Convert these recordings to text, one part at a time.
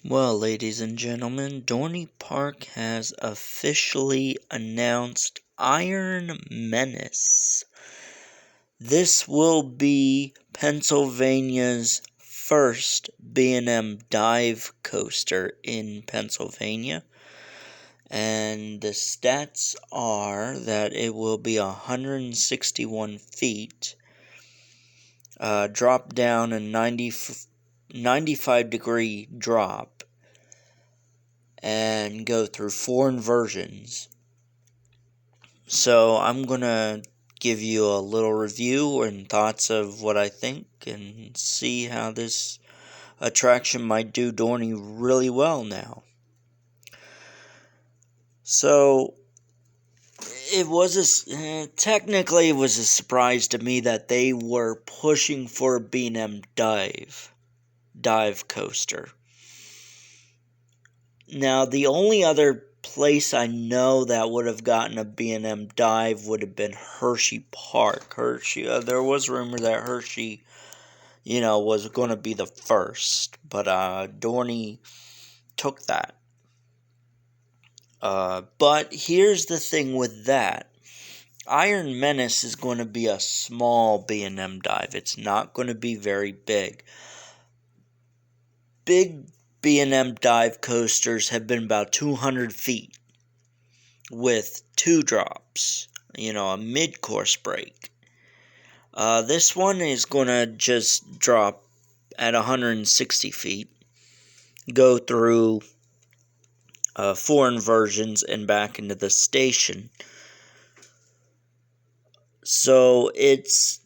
Well, ladies and gentlemen, Dorney Park has officially announced Iron Menace. This will be Pennsylvania's first B&M dive coaster in Pennsylvania. And the stats are that it will be 161 feet, drop down a 95-degree drop, and go through 4 inversions. So I'm going to give you a little review and thoughts of what I think and see how this attraction might do Dorney really well now. So technically it was a surprise to me that they were pushing for a B&M dive coaster. Now, the only other place I know that would have gotten a B&M dive would have been Hershey Park. There was rumor that Hershey, was going to be the first, but Dorney took that. But here's the thing with that. Iron Menace is going to be a small B&M dive. It's not going to be very big. Big B&M dive coasters have been about 200 feet with 2 drops, a mid-course break. This one is going to just drop at 160 feet, go through 4 inversions and back into the station. So it's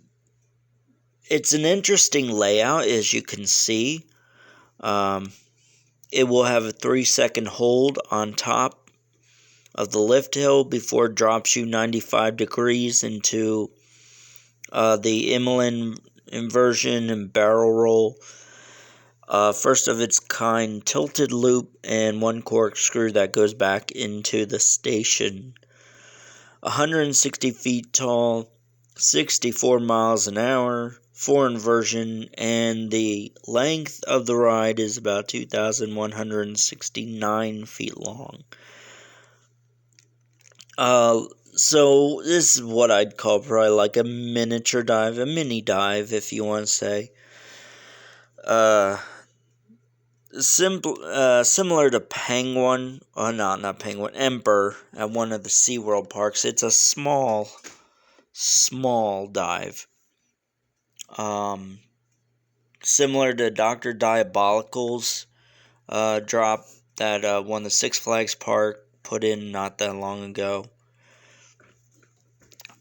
an interesting layout, as you can see. It will have a 3-second hold on top of the lift hill before it drops you 95 degrees into the Immelin inversion and barrel roll. First of its kind tilted loop and 1 corkscrew that goes back into the station. 160 feet tall, 64 miles an hour, 4 inversion, and the length of the ride is about 2,169 feet long. So this is what I'd call probably like a miniature dive, a mini dive, if you want to say. Similar to Penguin, not Penguin, Emperor at one of the SeaWorld parks. It's a small dive. Similar to Dr. Diabolical's drop that one of the Six Flags Park put in not that long ago.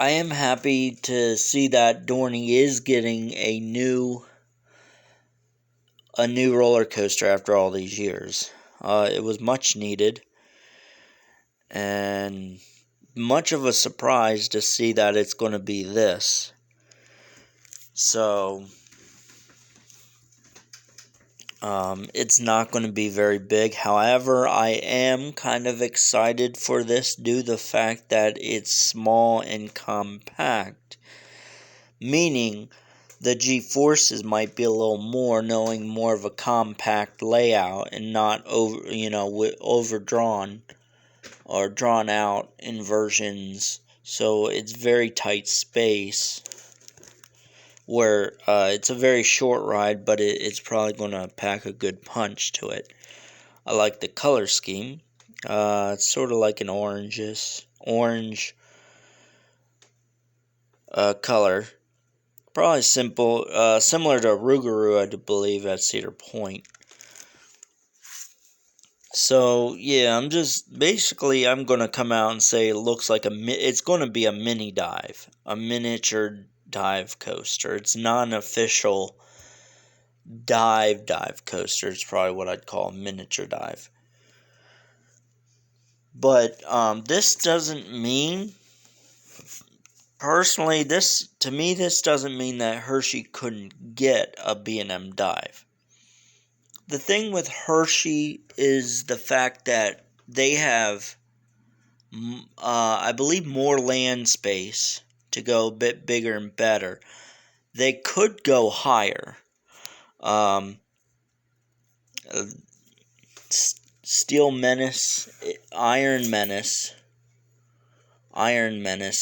I am happy to see that Dorney is getting a new roller coaster after all these years. It was much needed, and much of a surprise to see that it's going to be this. So, it's not going to be very big. However, I am kind of excited for this due to the fact that it's small and compact. Meaning, the G-forces might be a little more, knowing more of a compact layout and not overdrawn or drawn out inversions. So it's very tight space where it's a very short ride, but it's probably going to pack a good punch to it. I like the color scheme. It's sort of like an orange color. Probably similar to Rougarou, I believe, at Cedar Point. So, yeah, I'm going to come out and say it looks like it's going to be a mini dive, a miniature dive coaster. It's not an official dive coaster. It's probably what I'd call a miniature dive. But this doesn't mean, personally, this doesn't mean that Hershey couldn't get a B&M dive. The thing with Hershey is the fact that they have, I believe, more land space to go a bit bigger and better. They could go higher. Steel Menace, Iron Menace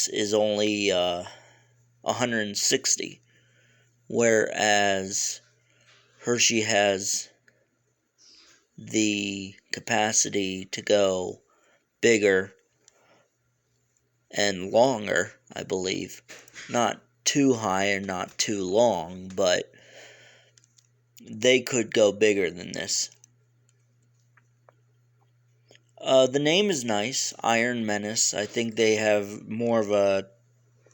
is only 160, whereas Hershey has the capacity to go bigger and longer, I believe. Not too high and not too long, but they could go bigger than this. The name is nice, Iron Menace. I think they have more of a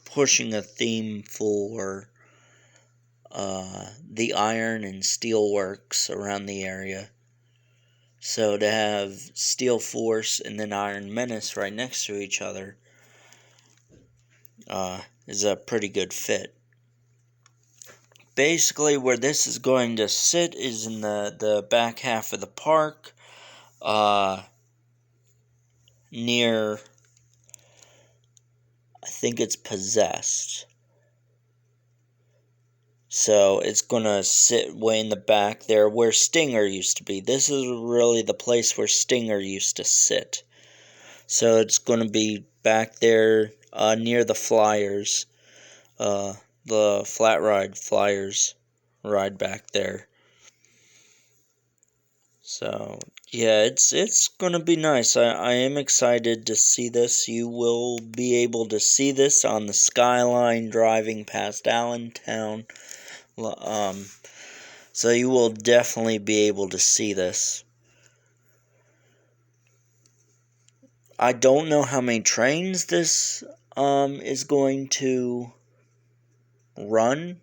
pushing a theme for the iron and steel works around the area. So to have Steel Force and then Iron Menace right next to each other is a pretty good fit. Basically, where this is going to sit is in the back half of the park, near, I think it's Possessed. So it's going to sit way in the back there where Stinger used to be. This is really the place where Stinger used to sit. So it's going to be back there near the Flyers. The Flat Ride Flyers ride back there. So yeah, it's going to be nice. I am excited to see this. You will be able to see this on the skyline driving past Allentown. So you will definitely be able to see this. I don't know how many trains this is going to run.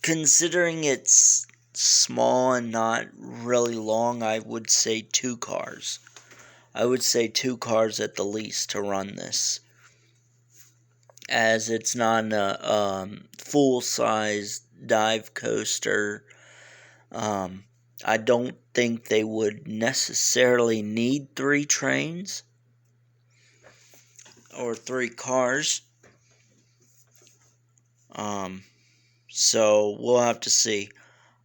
Considering it's small and not really long, I would say 2 cars. I would say 2 cars at the least to run this, as it's not a full-size dive coaster. I don't think they would necessarily need 3 trains or 3 cars. So we'll have to see.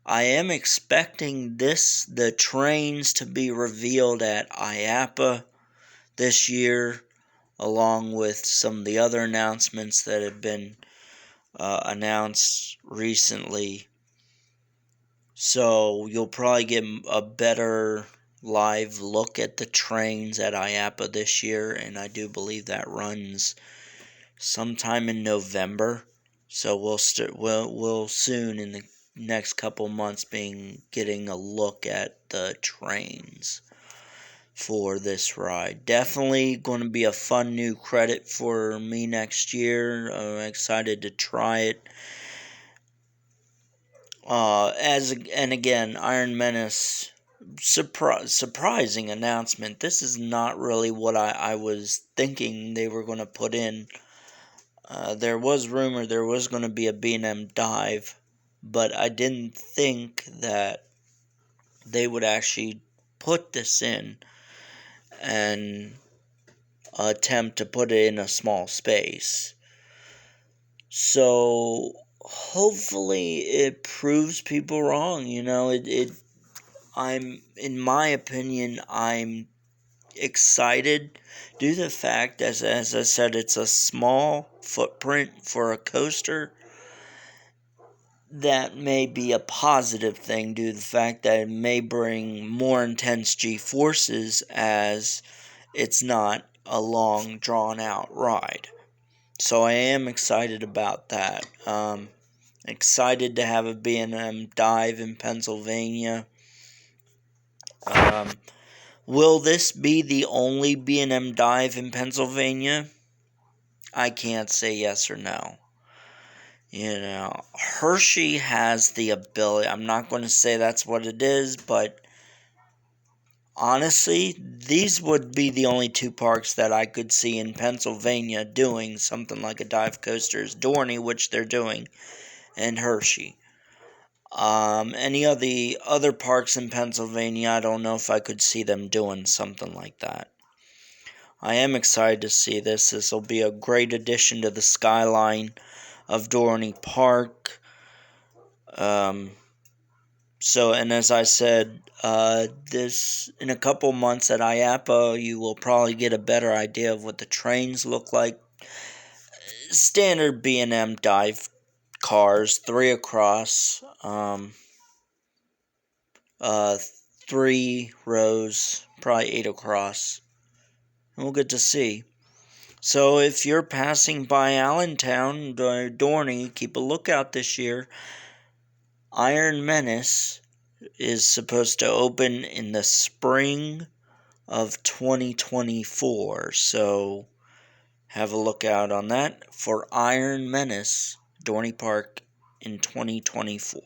I am expecting the trains to be revealed at IAAPA this year, along with some of the other announcements that have been announced recently. So you'll probably get a better live look at the trains at IAAPA this year, and I do believe that runs sometime in November. So we'll soon in the next couple months getting a look at the trains for this ride. Definitely going to be a fun new credit for me next year. I'm excited to try it. And again, Iron Menace, surprising announcement. This is not really what I was thinking they were going to put in. There was rumor there was going to be a B&M dive, but I didn't think that they would actually put this in and attempt to put it in a small space. So hopefully it proves people wrong. In my opinion, I'm excited due to the fact, as I said, it's a small footprint for a coaster. That may be a positive thing due to the fact that it may bring more intense G-forces, as it's not a long, drawn-out ride. So I am excited about that. Excited to have a B&M dive in Pennsylvania. Will this be the only B&M dive in Pennsylvania? I can't say yes or no. Hershey has the ability. I'm not going to say that's what it is, but honestly, these would be the only 2 parks that I could see in Pennsylvania doing something like a dive coaster. Is Dorney, which they're doing, and Hershey. Any of the other parks in Pennsylvania, I don't know if I could see them doing something like that. I am excited to see this. This will be a great addition to the skyline of Dorney Park. So, and as I said, this in a couple months at IAPA, you will probably get a better idea of what the trains look like. Standard B&M dive cars, 3 across, 3 rows, probably 8 across. And we'll get to see. So if you're passing by Allentown, Dorney, keep a lookout this year. Iron Menace is supposed to open in the spring of 2024. So have a look out on that for Iron Menace, Dorney Park in 2024.